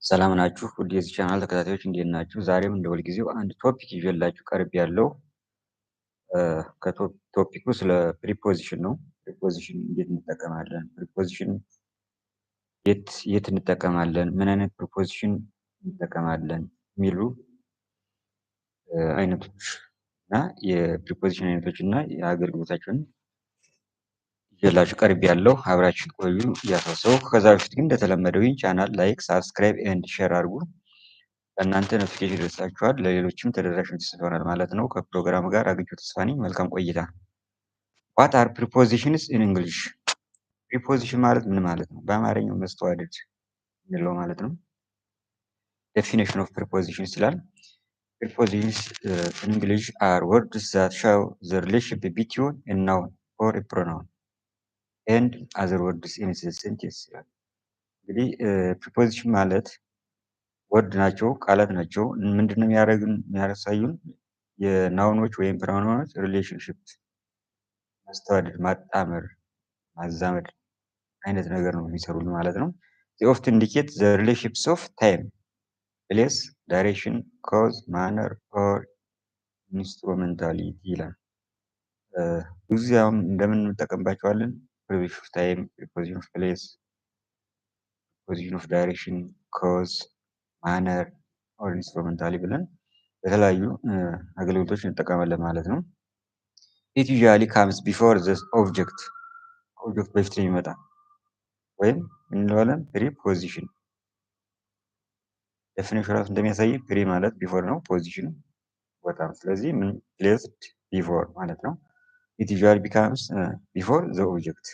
ሰላም ናችሁ ውድ የዚህ ቻናል ተከታታዮች እንዴት ናችሁ? ዛሬም እንደ ሁልጊዜው አንድ ቶፒክ ይዤላችሁ ቀርቤያለሁ። ቶፒኩ ስለ ፕሪፖዚሽን ነው። ፕሪፖዚሽን እንዴት እንጠቀማለን? ፕሪፖዚሽን የት እንጠቀማለን? ምን አይነት ፕሪፖዚሽን እንጠቀማለን? የሚሉ አይነቶች እና የፕሪፖዚሽን አይነቶች እና የአገልግሎታቸውን ይዤላችሁ ቀርቤያለሁ። አብራችሁ ቆዩ እያሳሰብኩ። ከዛ በፊት ግን እንደተለመደው ይህን ቻናል ላይክ፣ ሳብስክራይብ ኤንድ ሼር አድርጉ። ለእናንተ ኖቲፊኬሽን ይደርሳችኋል፣ ለሌሎችም ተደራሽነት ይሆናል ማለት ነው። ከፕሮግራሙ ጋር አግኝቼ ተስፋ ነኝ። መልካም ቆይታ። ዋት አር ፕሪፖዚሽንስ ኢን እንግሊሽ? ፕሪፖዚሽን ማለት ምን ማለት ነው? በአማርኛው መስተዋድድ እንለው ማለት ነው። ዴፊኒሽን ኦፍ ፕሪፖዚሽንስ ይላል። ፕሪፖዚሽንስ ኢን እንግሊሽ አር ወርድስ ዛት ሾው ዘ ሪሌሽንሺፕ ቢትዊን ኤ ናውን ኦር ኤ ፕሮናውን ኤንድ አዘር ወርድስ ኢን ዘ ሴንቴንስ ይላል። እንግዲህ ፕሪፖዚሽን ማለት ወርድ ናቸው፣ ቃላት ናቸው። ምንድነው የሚያሳዩን? የናውኖች ወይም ፕሮናውኖች ሪሌሽንሽፕ ማስተዋደድ፣ ማጣመር፣ ማዛመድ አይነት ነገር ነው የሚሰሩልን ማለት ነው። they often indicate the relationships of time, place, direction, cause, manner or instrumentality ይላል። ብዙ ጊዜ አሁን እንደምን እንጠቀምባቸዋለን? preposition of time, preposition of place፣ preposition of direction፣ cause፣ ማነር ኦር ኢንስትሩመንታሊ ብለን የተለያዩ አገልግሎቶች እንጠቀማለን ማለት ነው። ኢት ዩዥዋሊ ካምስ ቢፎር ዘ ኦብጀክት፣ ኦብጀክት በፊት የሚመጣ ወይም እንለዋለን ፕሪፖዚሽን። ዴፊኒሽን ራሱ እንደሚያሳይ ፕሪ ማለት ቢፎር ነው፣ ፖዚሽን ቦታ ነው። ስለዚህ ምን ፕሌስድ ቢፎር ማለት ነው። ኢት ዩዥዋሊ ቢካምስ ቢፎር ዘ ኦብጀክት።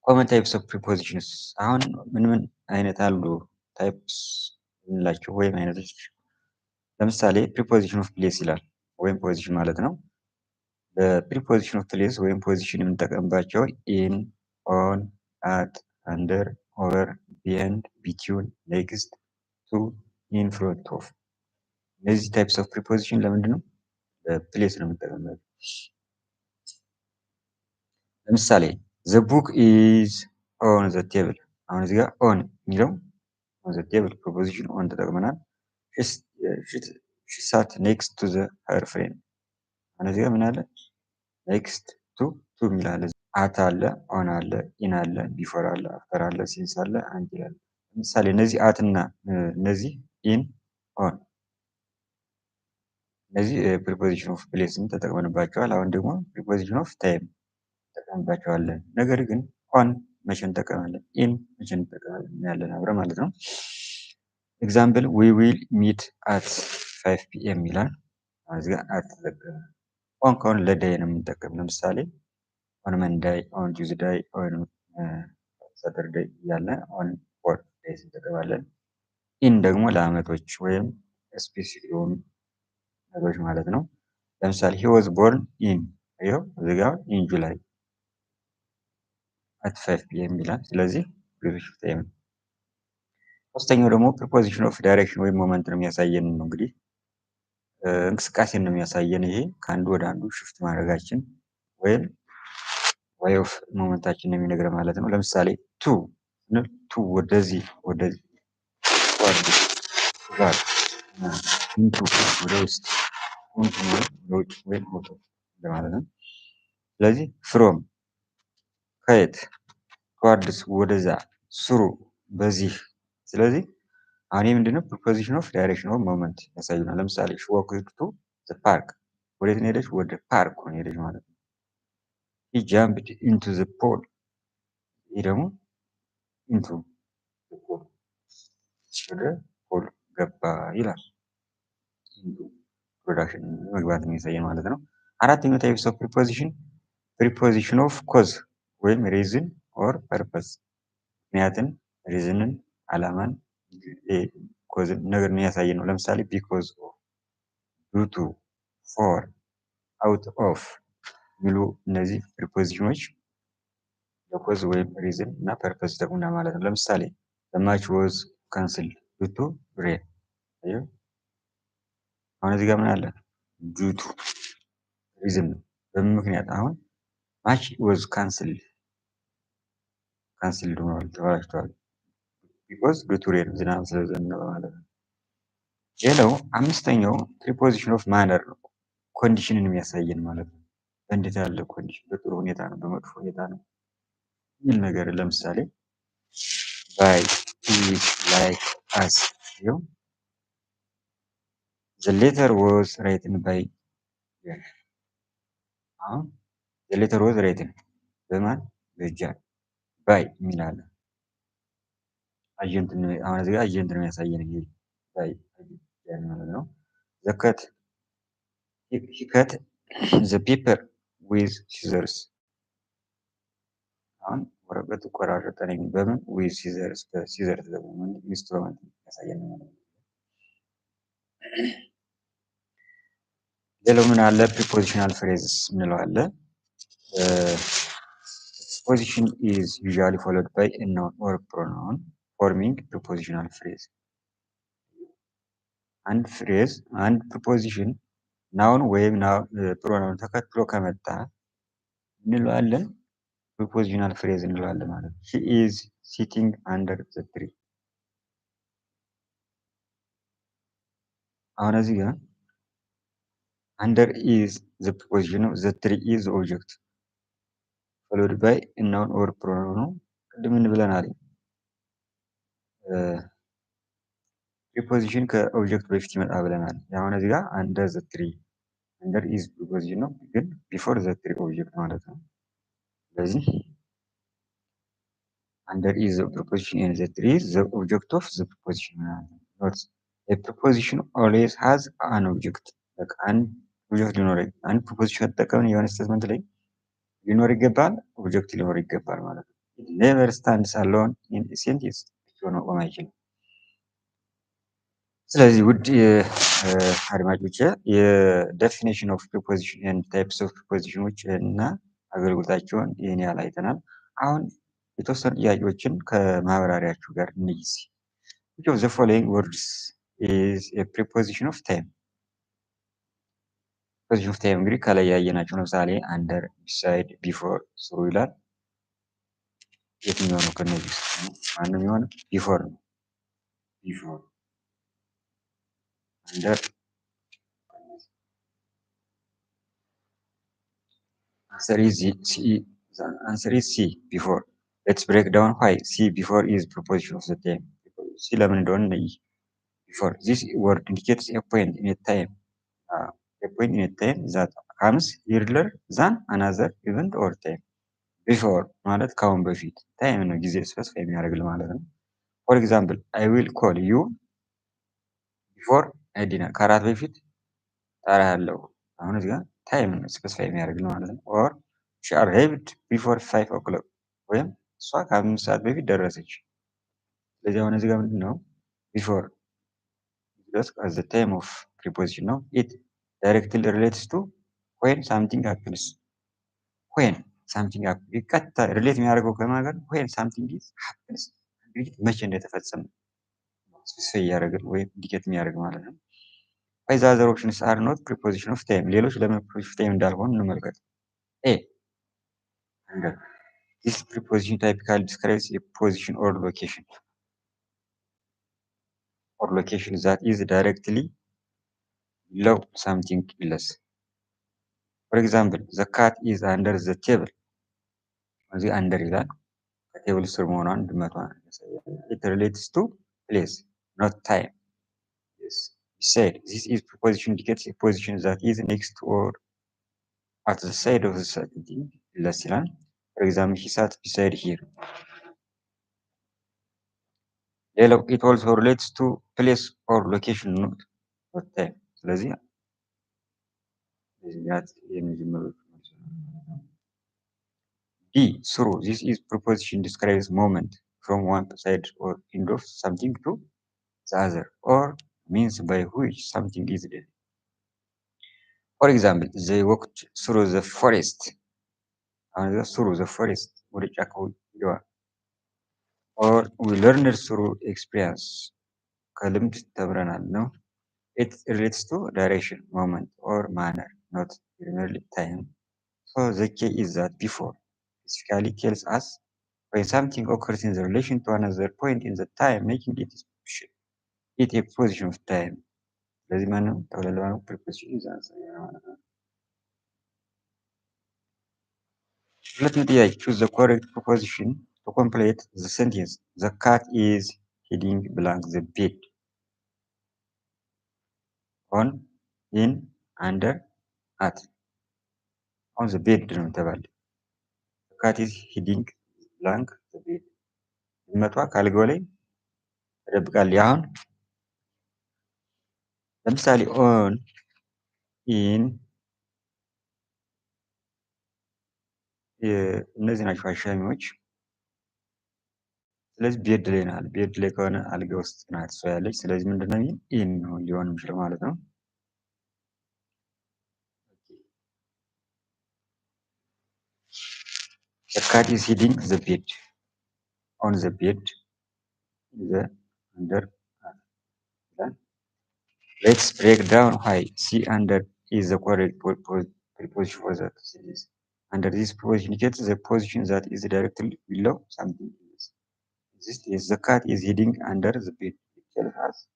ኮመን ታይፕስ ኦፍ ፕሪፖዚሽንስ፣ አሁን ምን አይነት አሉ ታይፕስ የምንላቸው ወይም አይነቶች? ለምሳሌ ፕሪፖዚሽን ኦፍ ፕሌስ ይላል፣ ወይም ፖዚሽን ማለት ነው። በፕሪፖዚሽን ኦፍ ፕሌስ ወይም ፖዚሽን የምንጠቀምባቸው ኢን፣ ኦን፣ አት፣ አንደር፣ ኦቨር፣ ቢሃይንድ፣ ቢትዊን፣ ኔክስት፣ ቱ፣ ኢን ፍሮንት ኦፍ። እነዚህ ታይፕስ ኦፍ ፕሪፖዚሽን ለምንድን ነው? ፕሌስ ነው የምንጠቀምባቸው። ለምሳሌ ዘ ቡክ ኢዝ ኦን ዘ ቴብል። አሁን እዚህ ጋር ኦን የሚለው ኦን ዘ ቴብል ፕሪፖዚሽን ኦን ተጠቅመናል። ሺ ሳት ኔክስት ቱ ዘ ሄር ፍሬንድ። አሁን እዚህ ጋር ምን አለ? ኔክስት ቱ የሚል አለ። አት አለ፣ ኦን አለ፣ ኢን አለ፣ ቢፎር አለ፣ አፍተር አለ፣ ሲንስ አለ፣ አንቲል አለ። ለምሳሌ እነዚህ አት እና እነዚህ ኢን፣ ኦን እነዚህ ፕሪፖዚሽን ኦፍ ፕሌስን ተጠቅመንባቸዋል። አሁን ደግሞ ፕሪፖዚሽን ኦፍ ታይም እንጠቀምባቸዋለን። ነገር ግን ኦን መቼ እንጠቀማለን? ኢን መቼ እንጠቀማለን? ያለን አብረ ማለት ነው። ኤግዛምፕል ዊ ዊል ሚት አት 5 ፒኤም ይላል። እዚህ ጋር አት ተጠቀመ። ኦን ከሆነ ለዳይ ነው የምንጠቀም። ለምሳሌ ኦን መንዳይ፣ ኦን ቲውዝዳይ፣ ኦን ሳተርዳይ እያለ ኦን ፎር ዴይስ እንጠቀማለን። ኢን ደግሞ ለአመቶች ወይም ስፔሲፊክ የሆኑ ነገሮች ማለት ነው። ለምሳሌ ሂ ዋዝ ቦርን ኢን፣ ይኸው እዚህ ጋር ኢን ጁላይ አት 5 ፒኤም ይላል። ስለዚህ ፕሪፖዚሽን ኦፍ ታይም። ሶስተኛው ደግሞ ፕሪፖዚሽን ኦፍ ዳይሬክሽን ወይም ሞመንት ነው የሚያሳየን ነው። እንግዲህ እንቅስቃሴን ነው የሚያሳየን። ይሄ ከአንዱ ወደ አንዱ ሽፍት ማድረጋችን ወይም ዋይ ኦፍ ሞመንታችን ነው የሚነግረን ማለት ነው። ለምሳሌ ቱ ስንል ቱ ወደዚህ ወደዚህ፣ ጋር ኢንቱ ወደ ውስጥ፣ ኢንቱ ወደ ውጭ ወይም አውት እንደማለት ነው። ስለዚህ ፍሮም ከየት፣ ቱዋርድስ ወደዛ፣ ስሩ በዚህ። ስለዚህ አሁን ይህ ምንድነው? ፕሪፖዚሽን ኦፍ ዳይሬክሽን ኦፍ ሞመንት ያሳዩናል። ለምሳሌ ሺ ወክድ ቱ ዘ ፓርክ፣ ወዴት ነው ሄደች? ወደ ፓርክ ነው ሄደች ማለት ነው። ሂ ጃምፕድ ኢንቱ ዘ ፖል፣ ይህ ደግሞ ኢንቱ ፖል፣ ወደ ፖል ገባ ይላል። ፕሮዳክሽን መግባት የሚያሳየን ማለት ነው። አራተኛው ታይፕስ ኦፍ ፕሪፖዚሽን ፕሪፖዚሽን ኦፍ ኮዝ ወይም ሪዝን ኦር ፐርፐስ፣ ምክንያትን፣ ሪዝንን፣ አላማን፣ ኮዝን ነገር የሚያሳየን ነው። ለምሳሌ ቢኮዝ ኦፍ፣ ዱ ቱ፣ ፎር፣ አውት ኦፍ የሚሉ እነዚህ ፕሪፖዚሽኖች ለኮዝ ወይም ሪዝን እና ፐርፐስ ይጠቅሙናል ማለት ነው። ለምሳሌ ማች ወዝ ካንስል ዱ ቱ ሬን። አሁን እዚህ ጋር ምን አለ? ዱ ቱ ሪዝን ነው፣ በምን ምክንያት? አሁን ማች ወዝ ካንስል ሆኗል፣ ተበላሽቷል። ቢኮዝ ዱ ቱ ሬን ዝናብ ስለዘነበ ማለት ነው። ሌላው አምስተኛው ፕሪፖዚሽን ኦፍ ማነር ነው። ኮንዲሽንን የሚያሳየን ማለት ነው። በእንዴት ያለ ኮንዲሽን፣ በጥሩ ሁኔታ ነው፣ በመጥፎ ሁኔታ ነው የሚል ነገር። ለምሳሌ ባይ፣ ዊዝ፣ ላይክ፣ አስ ይኸው ዘ ሌተር ወዝ ራይትን ባይ። አሁን ዘ ሌተር ወዝ ራይትን በማን በጃን። ባይ የሚል አለ። አጀንት አሁን እዚህ ጋር አጀንት ነው የሚያሳየን ይሄ ባይ ማለት ነው። ዘከት he cut the paper with scissors። አሁን ወረቀቱ ቆራረጠ ነኝ በምን with scissors፣ በሲዘርስ ደግሞ ኢንስትሩመንት ያሳየን ማለት ነው። ሌላው ምን አለ? ፕሪፖዚሽናል ፍሬዝስ እንለው አለ። ፕሪፖዚሽን is usually followed by a noun or pronoun forming prepositional phrase። አንድ ፍሬዝ አንድ ፕሪፖዚሽን ናውን ወይም ፕሮናውን ተከትሎ ከመጣ እንለዋለን ፕሪፖዚሽናል ፍሬዝ እንለዋለን ማለት ነው። she is sitting under the tree። አሁን እዚህ ጋር under is the preposition ነው፣ the tree is the object followed by a noun or pronoun ነው። ቅድም ምን ብለናል? ፕሪፖዚሽን ከኦብጀክት በፊት ይመጣ ብለናል። አሁን እዚህ ጋር under the tree፣ under is ፕሪፖዚሽን ነው ግን before the tree ኦብጀክት ማለት ነው። ስለዚህ under is the preposition and the tree is the object of the preposition። Note, a preposition always has an object። በቃ አንድ ኦብጀክት ሊኖር አንድ ፕሪፖዚሽን ከተጠቀምን የሆነ ስቴትመንት ላይ ሊኖር ይገባል፣ ኦብጀክት ሊኖር ይገባል ማለት ነው። ኔቨር ስታንድስ አሎን ኢን ሴንቴንስ ብቻውን መቆም አይችልም። ስለዚህ ውድ አድማጮች የዴፊኒሽን ኦፍ ፕሪፖዚሽን ኤንድ ታይፕስ ኦፍ ፕሪፖዚሽኖች እና አገልግሎታቸውን ይህን ያህል አይተናል። አሁን የተወሰኑ ጥያቄዎችን ከማብራሪያችሁ ጋር እንይዝ። which of the following words is a preposition of time? preposition of time እንግዲህ ከላይ ያየናቸው ለምሳሌ under፣ beside፣ before፣ through ይላል። የትኛው ነው ከነዚህ ውስጥ ነው? ማንም የሆነ before ነው። before፣ under፣ answer is C. The answer is C, before። Let's break down why C before is preposition of the time። C ለምን እንደሆነ ነይ። before this word indicates a point in a time a point in a time that comes earlier than another event or time። before ማለት ካሁን በፊት ታይም ነው፣ ጊዜ ስፔሲፋይ የሚያደርግል ማለት ነው። for example I will call you before I dinner፣ ከአራት በፊት እጠራሃለሁ። አሁን እዚህ ጋር ታይም ነው ስፔሲፋይ የሚያደርግል ማለት ነው። or she arrived before 5 o'clock፣ ወይም እሷ ከ5 ሰዓት በፊት ደረሰች። ስለዚህ አሁን እዚህ ጋር ምንድን ነው before just as the time of preposition ነው። it directly relates to when something happens። when something happens ቀጥታ ሪሌት የሚያደርገው ከማን ጋር? when something is happens፣ ድርጊት መቼ እንደተፈጸመ ስፔሲፋይ እያደረግን ወይም ኢንዲኬት የሚያደርግ ማለት ነው። why the other options are not preposition of time፣ ሌሎች ለምን preposition of time እንዳልሆኑ እንመልከት። a under this preposition typically describes a position or location that is directly below something else። for example the cat is under the table። እዚህ under ይላል ከቴብል ስር መሆኗን ድመቷን ያሳያል። it relates to place not time። yes beside this is preposition indicates a position that is next to or at the side of the something else ይላል። for example he sat beside here። ሌላው it also relates to place or location not time። ስለዚህ የመጀመሪያው D through this is preposition describes movement from one side or end of something to the other or means by which something is done። for example they walked through the forest። through the forest ወደ ጫካው ሄደዋል። or we learned through experience ከልምድ ተምረናል ነው። it relates to direction, moment or manner not merely time። so the key is that before specifically tells us when something occurs in the relation to another point in the time, making it a preposition of time. ስለዚህ ማነው ጠቅለል ባለው preposition is answer ማለት ነው። ሁለተኛ ጥያቄ choose the correct preposition to complete the sentence. The cat is hiding blank the bed. On, in, under, at. on the bed ነው የተባለ። The cat is hiding blank the bed. ድመቷ ካልጋው ላይ ተደብቃለች። አሁን ለምሳሌ ኦን፣ ኢን እነዚህ ናቸው አሻሚዎች። ስለዚህ ቤድ ላይ ናት። ቤድ ላይ ከሆነ አልጋ ውስጥ ናት እሷ ያለች። ስለዚህ ምንድነው ኢን ነው ሊሆን የሚችለው ማለት ነው። The cat is hiding the bed. On the bed, the under. Let's break down why see under is the correct preposition for that sentence. Under this preposition indicates the position that is directly below something else. This is the cat is hiding under the bed. It tells us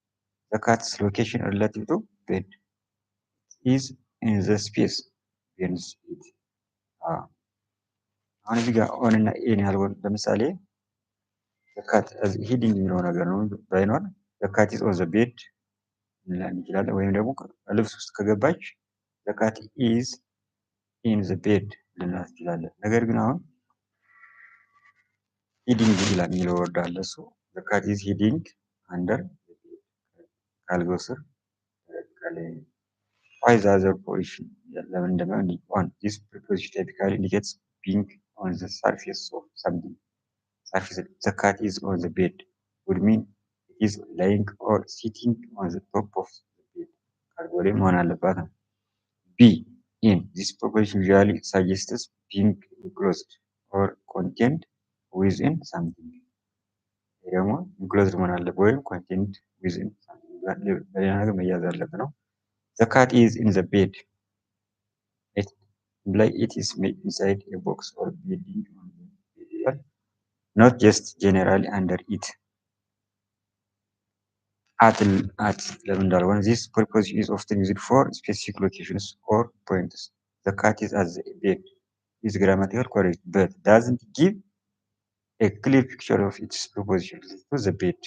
the cat's location relative to bed is in the space beneath it. አሁን እዚህ ጋር ኦን እና ኤን ያልሆን ለምሳሌ ዘካት ሂዲንግ የሚለው ነገር ነው ባይኖር ዘካት ኢዝ ኦን ዘ ቤድ እንችላለን። ወይም ደግሞ ልብስ ውስጥ ከገባች ዘካት ኢዝ ኢን ዘ ቤድ ልንላት እንችላለን። ነገር ግን አሁን ሂዲንግ ይላል የሚለው ወርድ አለ። እሱ ዘካት ኢዝ ሂዲንግ አንደር ካልጋው ስር why the other position ለምን እንደሚሆን on this preposition typically indicates being on the surface of something. Surface the cat is on the bed would mean it is lying or sitting on the top of the bed. ካልጋው ላይ መሆን አለባት ነው። B in this preposition usually suggests being enclosed or contained within something. ደግሞ enclosed መሆን አለበት ወይም contained within something በሌላ ነገር መያዝ አለበት ነው። The cat is in the bed. Like it is inside a box or bedding on the bed, not just generally under it. At ለምን እንዳልሆነ this preposition is often used for specific locations or points. The cat is at the bed is grammatically correct, but doesn't give a clear picture of its preposition to the bed.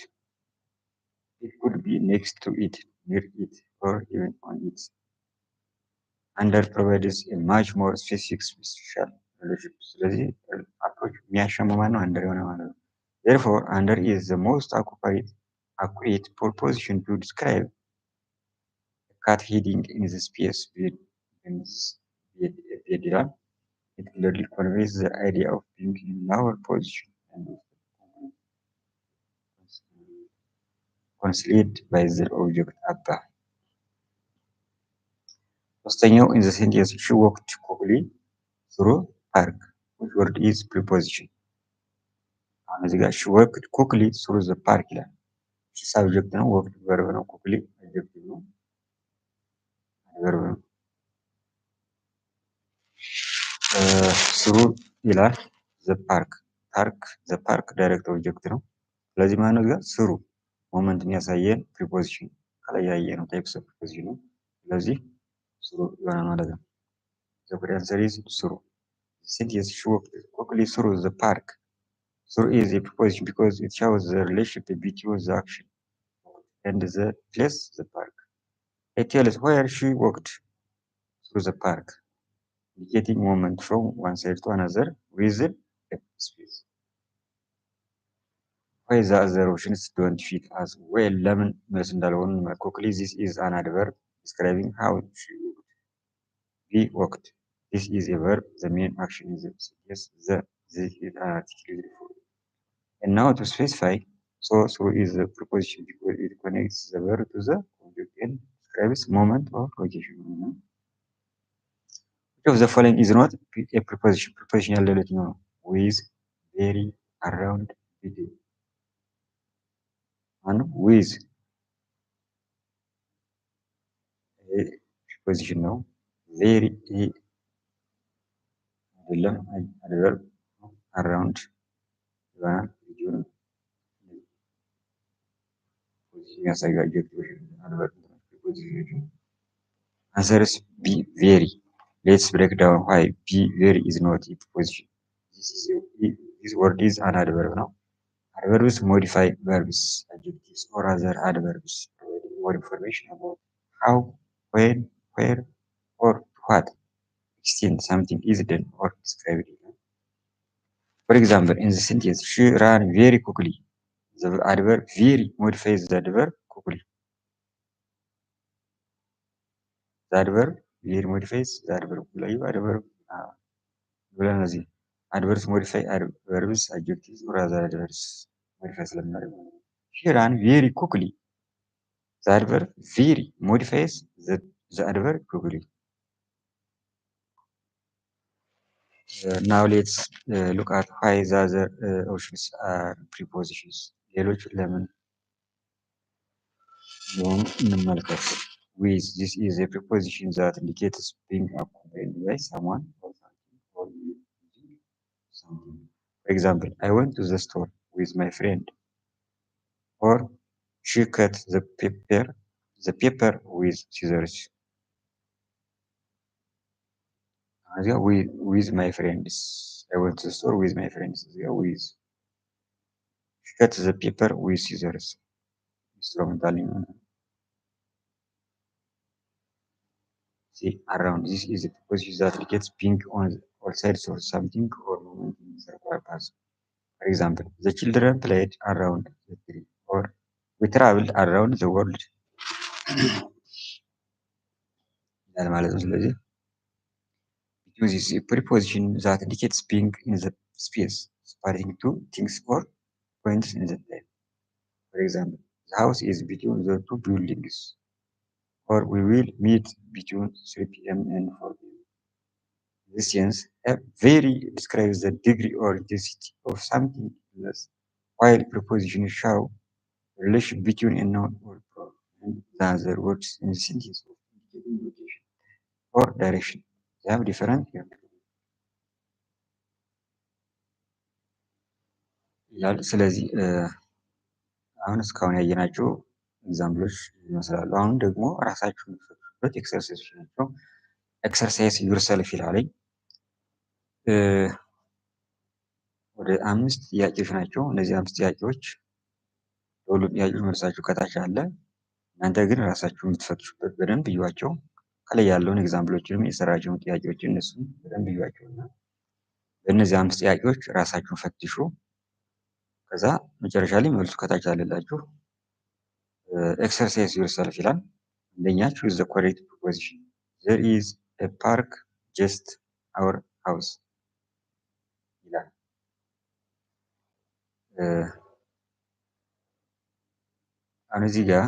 It could be next to it, near it, or even on it. Under provides a much more specific spatial relationship. ስለዚህ አፕሮች የሚያሻማ ማነው አንደር የሆነ ማለት ነው። Therefore, under is the most accurate preposition to describe a cat hiding in the space bed ይላል። It clearly conveys the idea of being in lower position and concealed by the object above. ሶስተኛው in the sentence she walked quickly through park. Which word is preposition? አሁን እዚህ ጋር she walked quickly through the park ይላል። she subject ነው፣ walked verb ነው፣ quickly adjective ነው፣ verb ነው። through ይላል the park direct object ነው። ስለዚህ ማነው እዚህ ጋር ስሩ ሞመንት የሚያሳየን ፕሪፖዚሽን ከላይ ያየነው ታይፕስ ኦፍ ፕሪፖዚሽን ነው። ስለዚህ ስሩ ይሆናል ማለት ነው። The correct answer is through. The sentence she walked quickly through the park. Through is a preposition because it shows the relationship between the action and the place, the park. It tells where she walked through the park, indicating movement from one side to another within a space. Why the other options don't fit as well? ለምን መልስ እንዳልሆኑ quickly this is an adverb describing how she walked. Be walked. This is a verb. The main action is yes. This is an article. And now to specify, so through is the preposition because it connects the verb to the object and describes moment or location. Which of the following is not a preposition? Preposition ያለለት ነው with, very, around, between. And with preposition ነው very አይደለም adverb around ይሆናል። ቪዲዮን የሚያሳዩ አድጀክቲቮች አድቨርብ ፕሪፖዚሽኖች አንሰርስ ቢ ቬሪ ሌትስ ብሬክ ዳውን ዋይ ቢ ቬሪ ኢዝ ኖት a preposition. This word is an adverb ነው። Adverbs modify verbs, adjectives, or other adverbs, providing more information about how, when, where, or to what extent something is done or described. For example, in the sentence, she ran very quickly. The adverb very modifies the adverb quickly. The adverb very modifies the adverb quickly. Adverbs modify adverbs, adjectives, or other adverbs. Modify she ran very quickly. The adverb very modifies the adverb quickly. Now let's look at why the other options are prepositions. ሌሎች ለምን እንደሆኑ እንመልከት። With this is a preposition that indicates being accompanied by someone or something or using something. For example, I went to the store with my friend. Or she cut the paper with scissors. With my friends. I went to the store with my friends. With she cut the paper with scissors. Instrumental. See around. This is a preposition that indicates being on all sides of something or movement in a circular path. For example, the children played around the tree. Or we traveled around the world. ይላል ማለት ነው። ስለዚህ uses a preposition that indicates being in the space, separating two things or points in the time. For example, the house is between the two buildings. Or we will meet between 3 p.m. and 4 p.m. This sense, very describes the degree or intensity of something else, while prepositions show relation between a noun or pronoun and the other words in the sentence of indicating location or direction. They have different ይላል። ስለዚህ አሁን እስካሁን ያየናቸው ኤግዛምፕሎች ይመስላሉ። አሁን ደግሞ ራሳችሁን የምትፈትሹበት ኤክሰርሳይዞች ናቸው። ኤክሰርሳይዝ ዩርሰልፍ ይላለኝ። ወደ 5 ጥያቄዎች ናቸው። እነዚህ 5 ጥያቄዎች ለሁሉም ጥያቄዎች መልሳችሁ ከታች አለ። እናንተ ግን ራሳችሁን የምትፈትሹበት በደንብ እዩዋቸው። ከላይ ያለውን ኤግዛምፕሎችንም የሰራቸውን ጥያቄዎች እነሱን በደንብ እዩዋቸውና በእነዚህ 5 ጥያቄዎች ራሳችሁን ፈትሹ። ከዛ መጨረሻ ላይ መልሱ ከታች አለላችሁ። ኤክሰርሳይዝ ዩርሰልፍ ይላል። አንደኛ choose the correct preposition. There is a park just our house ይላል። አሁን እዚህ ጋር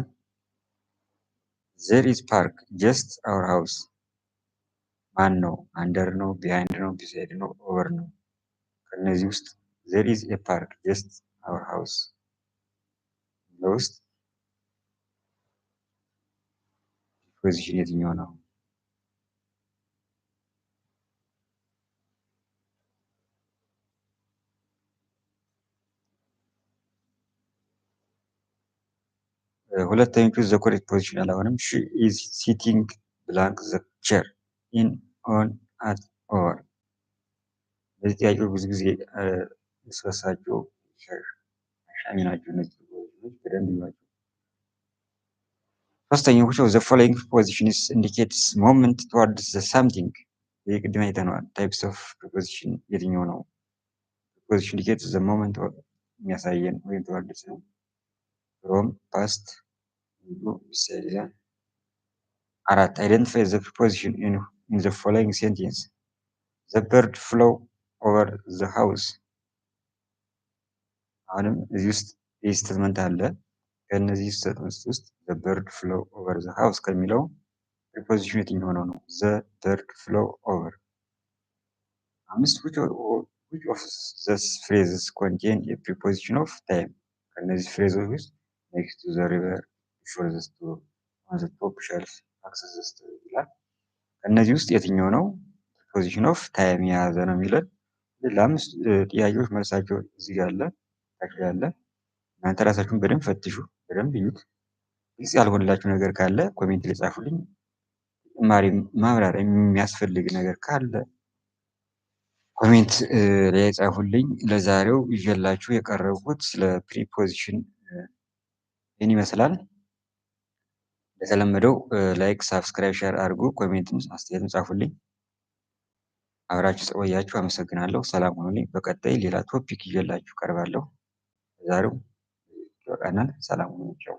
there is park just our house ማን ነው? አንደር ነው? ቢሃይንድ ነው? ቢሳይድ ነው? ኦቨር ነው? ከነዚህ ውስጥ there is a park just our house ውስጥ ፕሪፖዚሽን የትኛው ነው? ሁለተኛው choose the correct position ያለ አሁንም she is sitting blank the chair in on at or እነዚህ ጥያቄዎች ብዙ ጊዜ እርስ አሻሚ ናቸው። እነዚህ ፕሪፖዚሽኖች በደንብ ይዋቸው። ሶስተኛው which of the following prepositions indicates movement towards the something ይህ ቅድም አይተነዋል። types of preposition የትኛው ነው? preposition indicates the moment የሚያሳየን ወይም towards ነው። from past into beside ይላል። 4 identify the preposition in the following sentence. The bird flew over the house. አሁንም እዚህ ውስጥ ይህ ስቴትመንት አለ። ከእነዚህ ስቴትመንትስ ውስጥ the bird flew over the house ከሚለው ፕሪፖዚሽን የትኛው ነው? the bird flew over። 5 which of these phrases contain a preposition of time? ከእነዚህ ፍሬዞች ውስጥ next to the river, before the store, on the top shelf, access the store ይላል። ከእነዚህ ውስጥ የትኛው ነው ፕሪፖዚሽን ኦፍ ታይም የያዘ ነው የሚለን? ለአምስት ጥያቄዎች መልሳቸው እዚህ ጋር አለ። ታች ላይ አለ። እናንተ ራሳችሁን በደንብ ፈትሹ፣ በደንብ እዩት። ግልጽ ያልሆነላችሁ ነገር ካለ ኮሜንት ላይ ጻፉልኝ። ተጨማሪ ማብራሪያ የሚያስፈልግ ነገር ካለ ኮሜንት ላይ ጻፉልኝ። ለዛሬው ይዤላችሁ የቀረብኩት ስለ ፕሪፖዚሽን ይህን ይመስላል። እንደተለመደው ላይክ፣ ሳብስክራይብ፣ ሼር አድርጉ። ኮሜንትም አስተያየትም ጻፉልኝ። አብራችሁ ስለቆያችሁ አመሰግናለሁ። ሰላም ሁኑልኝ። በቀጣይ ሌላ ቶፒክ ይዤላችሁ ቀርባለሁ። ዛሬው ይበቃናል። ሰላም ሁኑ። ቻው።